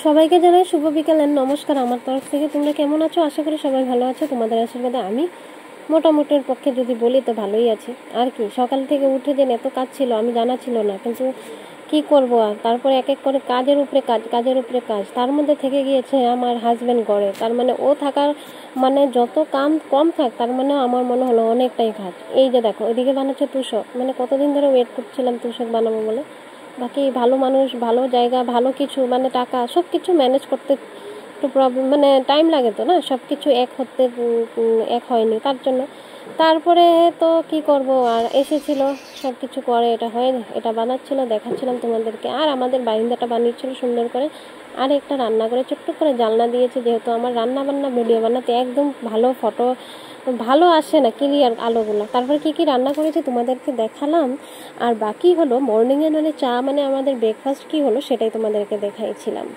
সবাইকে জানাই শুভ বিকেলের নমস্কার আমার তরফ থেকে। তোমরা কেমন আছো? আশা করি সবাই ভালো আছো। তোমাদের আশীর্বাদে আমি মোটামুটির পক্ষে যদি বলি তো ভালোই আছি। আর কি, সকাল থেকে উঠে যে এত কাজ ছিল আমি জানা ছিল না, কিন্তু কি করব আর। তারপরে এক এক করে কাজের উপরে কাজ, তার মধ্যে থেকে গিয়েছে আমার হাজব্যান্ড ঘরে। তার মানে ও থাকার মানে যত কাম কম থাক, তার মানে আমার মনে হলো অনেকটাই কাজ। এই যে দেখো ওইদিকে বানাচ্ছে তুষক, মানে কতদিন ধরে ওয়েট করছিলাম তুষক বানাবো বলে। বাকি ভালো মানুষ, ভালো জায়গা, ভালো কিছু মানে টাকা সব কিছু ম্যানেজ করতে একটু প্রবলেম, মানে টাইম লাগে তো না, সব কিছু এক হয়নি তার জন্য। তারপরে তো কি করব, আর এসেছিল সব কিছু করে এটা হয়ে এটা বানাচ্ছিল, দেখাচ্ছিলাম তোমাদেরকে। আর আমাদের বারিন্দাটা বানিয়েছিল সুন্দর করে। আর একটা রান্না করে ছোট্ট করে জানলা দিয়েছে, যেহেতু আমার রান্না বান্না ভিডিও বানাতে একদম ভালো ফটো ভালো আসে না, ক্লিয়ার আলোগুলো। তারপর কি কি রান্না করেছে তোমাদেরকে দেখালাম। আর বাকি হলো মর্নিংয়ে মানে চা, মানে আমাদের ব্রেকফাস্ট কি হলো সেটাই তোমাদেরকে দেখাইছিলাম।